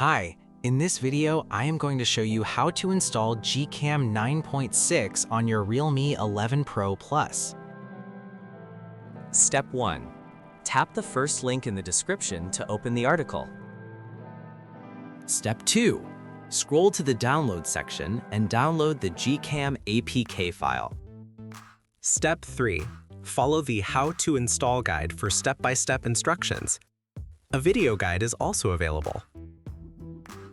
Hi, in this video, I am going to show you how to install GCam 9.6 on your Realme 11 Pro Plus. Step 1. Tap the first link in the description to open the article. Step 2. Scroll to the download section and download the GCam APK file. Step 3. Follow the How to Install guide for step-by-step instructions. A video guide is also available.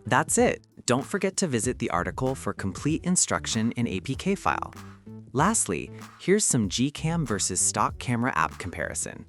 That's it. Don't forget to visit the article for complete instruction in APK file. Lastly, here's some GCam versus stock camera app comparison.